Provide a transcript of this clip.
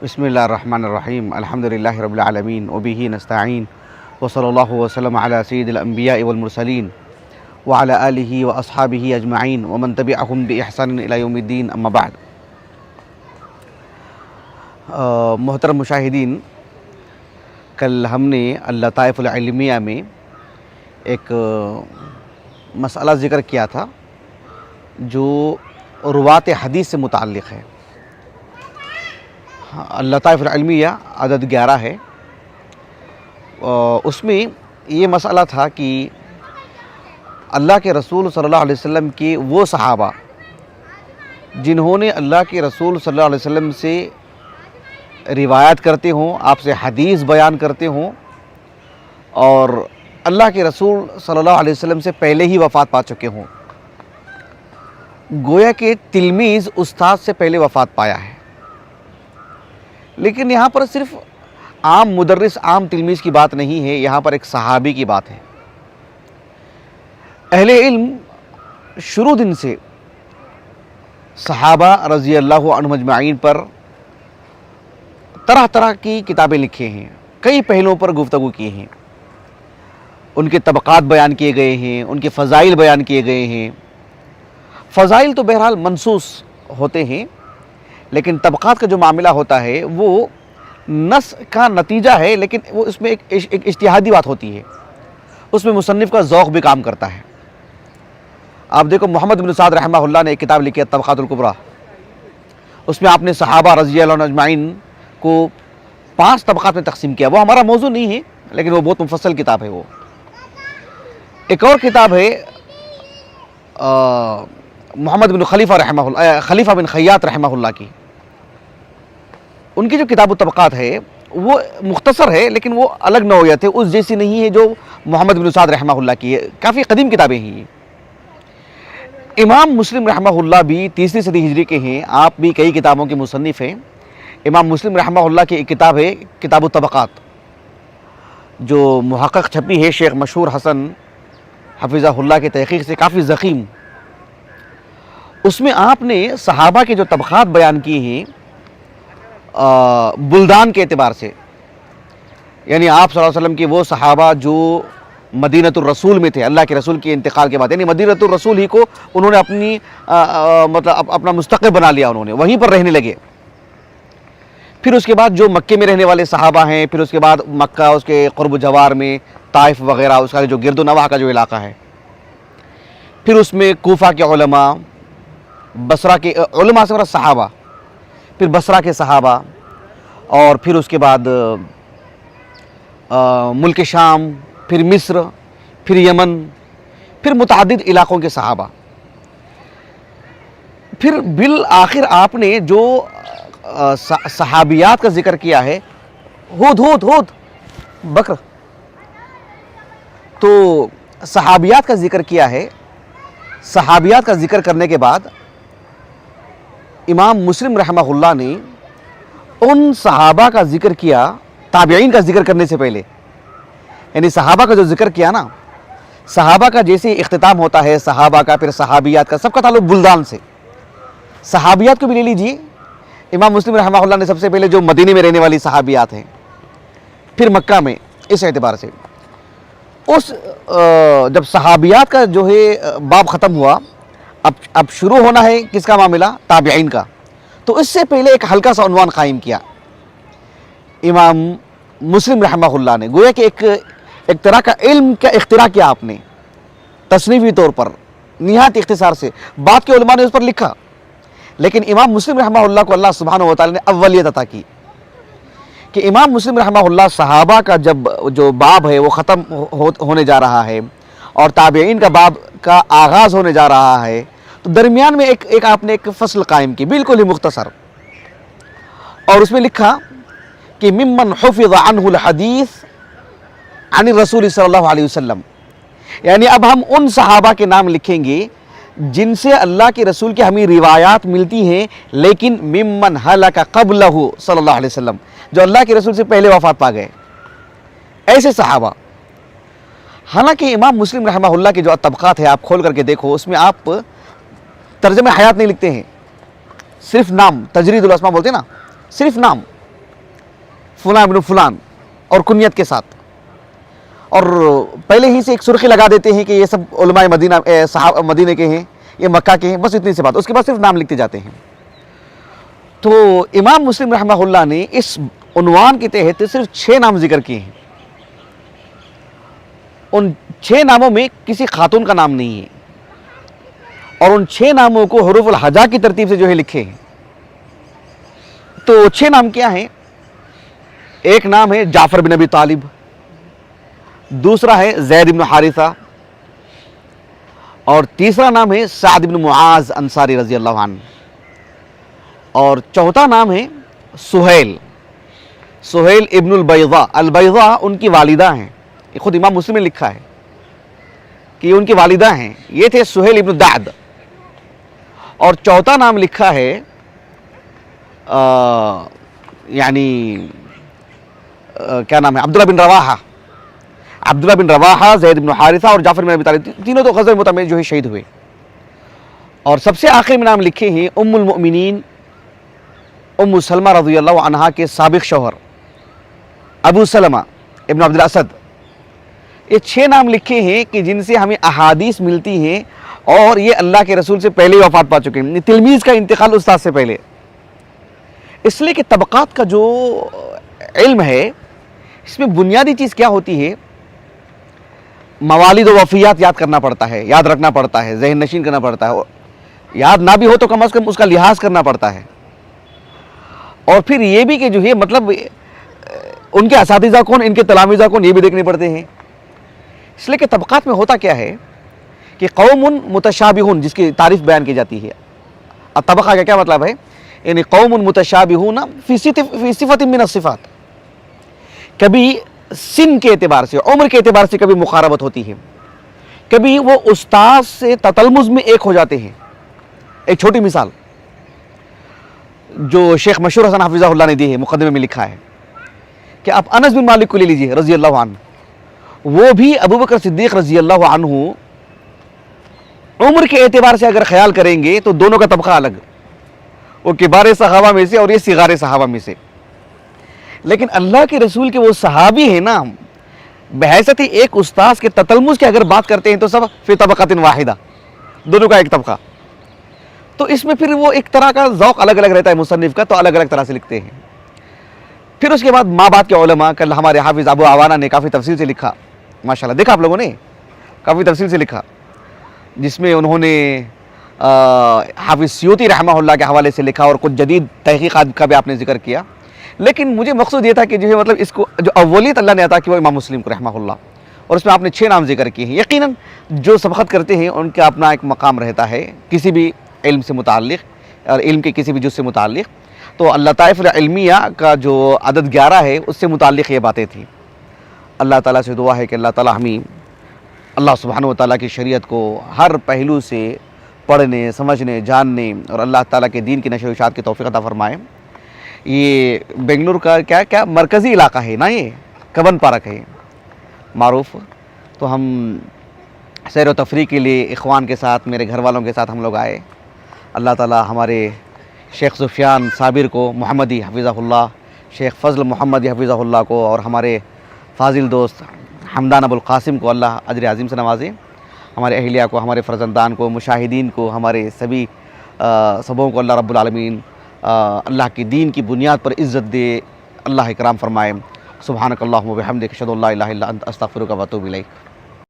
بسم اللہ الرحمن الرحیم الحمد للہ رب العالمین وبہ نستعین وصلی اللہ وسلم علی سید الانبیاء والمرسلین وعلی آلہ واصحابہ اجمعین ومن تبعہم باحسان الی یوم الدین اما بعد۔ محترم مشاہدین، کل ہم نے اللطائف العلمیہ میں ایک مسئلہ ذکر کیا تھا جو روات حدیث سے متعلق ہے۔ اللطائف العلمیہ عدد 11 ہے۔ اس میں یہ مسئلہ تھا کہ اللہ کے رسول صلی اللہ علیہ وسلم کے وہ صحابہ جنہوں نے اللہ کے رسول صلی اللہ علیہ وسلم سے روایت کرتے ہوں، آپ سے حدیث بیان کرتے ہوں، اور اللہ کے رسول صلی اللہ علیہ وسلم سے پہلے ہی وفات پا چکے ہوں، گویا کہ تلمیذ استاد سے پہلے وفات پایا ہے۔ لیکن یہاں پر صرف عام مدرس، عام تلمیذ کی بات نہیں ہے، یہاں پر ایک صحابی کی بات ہے۔ اہل علم شروع دن سے صحابہ رضی اللہ عنہم اجمعین پر طرح طرح کی کتابیں لکھے ہیں، کئی پہلوؤں پر گفتگو کی ہیں، ان کے طبقات بیان کیے گئے ہیں، ان کے فضائل بیان کیے گئے ہیں۔ فضائل تو بہرحال منصوص ہوتے ہیں، لیکن طبقات کا جو معاملہ ہوتا ہے وہ نص کا نتیجہ ہے، لیکن وہ اس میں ایک اجتہادی بات ہوتی ہے، اس میں مصنف کا ذوق بھی کام کرتا ہے۔ آپ دیکھو، محمد بن سعد رحمہ اللہ نے ایک کتاب لکھی ہے طبقات الکبریٰ، اس میں آپ نے صحابہ رضی اللہ عنہم اجمعین کو 5 طبقات میں تقسیم کیا۔ وہ ہمارا موضوع نہیں ہے، لیکن وہ بہت مفصل کتاب ہے۔ وہ ایک اور کتاب ہے محمد بن خلیفہ بن خیاط رحمہ اللہ کی، ان کی جو کتاب الطبقات ہے وہ مختصر ہے، لیکن وہ الگ نوعیت ہے، اس جیسی نہیں ہے جو محمد بن سعد رحمہ اللہ کی ہے، کافی قدیم کتابیں ہیں یہ۔ امام مسلم رحمہ اللہ بھی 3 صدی ہجری کے ہیں، آپ بھی کئی کتابوں کے مصنف ہیں۔ امام مسلم رحمہ اللہ کی ایک کتاب ہے کتاب الطبقات، جو محقق چھپی ہے شیخ مشہور حسن حفظہ اللہ کے تحقیق سے، کافی ضخیم۔ اس میں آپ نے صحابہ کے جو طبقات بیان کی ہیں بلدان کے اعتبار سے، یعنی آپ صلی اللہ علیہ وسلم کے وہ صحابہ جو مدینۃ الرسول میں تھے، اللہ کے رسول کے انتقال کے بعد، یعنی مدینۃ الرسول ہی کو انہوں نے اپنا مستقر بنا لیا، انہوں نے وہیں پر رہنے لگے۔ پھر اس کے بعد جو مکے میں رہنے والے صحابہ ہیں، پھر اس کے بعد مکہ، اس کے قرب و جوار میں طائف وغیرہ، اس کا جو گرد و نواح کا جو علاقہ ہے، پھر اس میں کوفہ کے علماء، بصرہ کے علماء سے مراد صحابہ، پھر بصرہ کے صحابہ، اور پھر اس کے بعد ملک شام، پھر مصر، پھر یمن، پھر متعدد علاقوں کے صحابہ۔ پھر بالآخر آپ نے جو صحابیات کا ذکر کیا ہے، ہود بکر، تو صحابیات کا ذکر کیا ہے۔ صحابیات کا ذکر کرنے کے بعد امام مسلم رحمہ اللہ نے ان صحابہ کا ذکر کیا تابعین کا ذکر کرنے سے پہلے، یعنی صحابہ کا جو ذکر کیا نا، صحابہ کا جیسے اختتام ہوتا ہے صحابہ کا، پھر صحابیات کا، سب کا تعلق بلدان سے۔ صحابیات کو بھی لے لیجئے، امام مسلم رحمہ اللہ نے سب سے پہلے جو مدینے میں رہنے والی صحابیات ہیں، پھر مکہ میں، اس اعتبار سے جب صحابیات کا جو ہے باب ختم ہوا، اب شروع ہونا ہے کس کا معاملہ؟ تابعین کا۔ تو اس سے پہلے ایک ہلکا سا عنوان قائم کیا امام مسلم رحمہ اللہ نے، گویا کہ ایک طرح کا علم کا اختراع کیا آپ نے، تصنیفی طور پر نہایت اختصار سے۔ بعد کے علماء نے اس پر لکھا، لیکن امام مسلم رحمہ اللہ کو اللہ سبحانہ وتعالی نے اولیت عطا کی کہ امام مسلم رحمہ اللہ صحابہ کا جب جو باب ہے وہ ختم ہونے جا رہا ہے اور تابعین کا باب کا آغاز ہونے جا رہا ہے، تو درمیان میں ایک آپ نے ایک فصل قائم کی، بالکل ہی مختصر، اور اس میں لکھا کہ ممن حفظ عنہ الحدیث عن الرسول صلی اللہ علیہ وسلم، یعنی اب ہم ان صحابہ کے نام لکھیں گے جن سے اللہ کے رسول کی ہمیں روایات ملتی ہیں، لیکن ممن ہلک قبلہ صلی اللہ علیہ وسلم، جو اللہ کے رسول سے پہلے وفات پا گئے، ایسے صحابہ۔ حالانکہ امام مسلم رحمہ اللہ کے جو طبقات ہے آپ کھول کر کے دیکھو، اس میں آپ ترجمہ حیات نہیں لکھتے ہیں، صرف نام، تجرید الاسماء بولتے ہیں نا، صرف نام، फलां इब्न फलान और कुनियत के साथ, और पहले ही से एक सुर्खी लगा देते हैं कि ये सब उलमाए मदीना मदीने के हैं, ये मक्का के हैं, बस इतनी सी बात, उसके बाद सिर्फ नाम लिखते जाते हैं। तो इमाम मुस्लिम रहमहुल्लाह ने इस उन्वान के तहत सिर्फ 6 नाम जिक्र किए हैं। उन 6 नामों में किसी खातून का नाम नहीं है, और उन 6 नामों को हुरूफुल हजा की तरतीब से जो है लिखे हैं। तो 6 नाम क्या हैं? एक नाम है जाफर बिन अबी तालिब, दूसरा है ज़ैद इब्न हारिसा, और तीसरा नाम है साद इब्न मुआज अंसारी रज़ी अल्लाह अन्हु, और चौथा नाम है सुहैल इब्नुल बैज़ा। अल बैज़ा उनकी वालिदा हैं, ये खुद इमाम मुस्लिम ने लिखा है कि ये उनकी वालिदा हैं। ये थे सुहैल इब्न दाद। और चौथा नाम लिखा है क्या नाम है, अब्दुल्ला बिन रवाहा, ज़ैद इब्न हारिसा और जाफर बिन अबी तालिब, तीनों तो ग़ज़वे मुता में जो है शहीद हुए। और सबसे आखिर में नाम लिखे हैं उम्मुल मुमिनीन उम्मु सलमा रज़ियल्लाहु अन्हा के साबिक़ शौहर अबू सलमा इब्न अब्दुल असद। ये 6 नाम लिखे हैं कि जिनसे हमें अहादीस मिलती हैं, और ये अल्लाह के रसूल से पहले ही वफ़ात पा चुके हैं, तिलमीज़ का इंतकाल उस्ताद से पहले। इसलिए कि तबक़ात का जो इल्म है, इसमें बुनियादी चीज़ क्या होती है, मवालिद व वफ़ियात याद करना पड़ता है, याद रखना पड़ता है, ज़हन नशीन करना पड़ता है, याद ना भी हो तो कम अज़ कम उसका लिहाज करना पड़ता है। और फिर ये भी कि जो है मतलब उनके असातिज़ा कौन, इनके तलामीज़ा कौन, ये भी देखने पड़ते हैं। इसलिए कि तबक़ात में होता क्या है कि कौमुन मुतशाबिहुन, जिसकी तारीफ़ बयान की जाती है। अब तबक़ा का क्या मतलब है, यानी कौमुन मुतशाबिहुन फ़ी सिफ़तिन मिन अस्सिफ़ात, कभी सिन के एतबार से, उम्र के एतबार से कभी मुक़ारबत होती है, कभी वो उस्ताद से ततलमुज़ में एक हो जाते हैं। एक छोटी मिसाल जो शेख मशहूर हसन हफ़िज़हुल्लाह ने दी है, मुक़द्दिमे में लिखा है कि आप अनस बिन मालिक को ले लीजिए रज़ी अल्लाह अन्हु, वो भी अबू बकर सिद्दीक़ रज़ी अल्लाह अन्हु उम्र के एतबार से अगर ख्याल करेंगे तो दोनों का तबक़ा अलग, वो किबार सहाबा में से और ये सिगार सहाबा में से। लेकिन अल्लाह के रसूल के वो सहाबी है ना, बहैसियत एक उस्ताद के ततलमुज़ की अगर बात करते हैं तो सब फ़ी तबक़तिन वाहिदा, दोनों का एक तबक़ा। तो इसमें फिर वो एक तरह का ज़ौक़ अलग अलग रहता है मुसन्निफ़ का, तो अलग अलग तरह से लिखते हैं। फिर उसके बाद माँ बाप के उलमा, कल हमारे हाफिज़ अबू आवाना ने काफ़ी तफसील से लिखा, माशाल्लाह, देखा आप लोगों ने, काफ़ी तफसील से लिखा, जिसमें उन्होंने हाफिज़ सियूती रहमहुल्लाह के हवाले से लिखा, और कुछ जदीद तहक़ीक़ात का भी आपने ज़िक्र किया। लेकिन मुझे मकसूद ये था कि जो है मतलब इसको जो अव्वलियत अल्लाह ने अता की वो इमाम मुस्लिम को रहमहुल्लाह, और उसमें आपने 6 नाम ज़िक्र किए हैं। यकीनन जो सबक़त करते हैं उनका अपना एक मकाम रहता है किसी भी इल्म से मुताल्लिक़, और इल्म के किसी भी जुज़ से मुताल्लिक़। तो लताइफ़ुल इल्मिया का जो अदद 11 है, उससे मुताल्लिक़ ये बातें थी। अल्लाह ताला से दुआ है कि अल्लाह ताला हमें अल्लाह सुब्हानहू व तआला की शरीयत को हर पहलू से पढ़ने, समझने, जानने और अल्लाह ताला के दीन की नशर व इशाअत की तौफ़ीक़ अता फ़रमाए। ये बेंगलुरु का क्या मरकज़ी इलाका है ना, ये कबन पार्क है मारूफ़। तो हम सैर व तफरीह के लिए इख़वान के साथ, मेरे घर वालों के साथ हम लोग आए। अल्लाह ताला हमारे शेख सुफियान साबिर को मोहम्मदी हफ़िज़हुल्लाह, शेख फ़ज़ल मोहम्मदी हफ़िज़हुल्लाह को, और हमारे फ़ाज़िल दोस्त हमदान अबुल क़ासिम को अल्लाह अजर अज़ीम से नवाज़े। हमारे अहलिया को, हमारे फ़र्ज़ंदान को, मुशाहिदीन को, हमारे सभी सबों को अल्लाह रब्बुल आलमीन अल्लाह की दीन की बुनियाद पर इज़्ज़त दे, अल्लाह इकराम फ़रमाए। सुब्हानकल्लाहुम्मा व बिहम्दिक अशहदु अल्ला इलाहा इल्ला अंत अस्तग़फिरुका व अतूबु इलैक।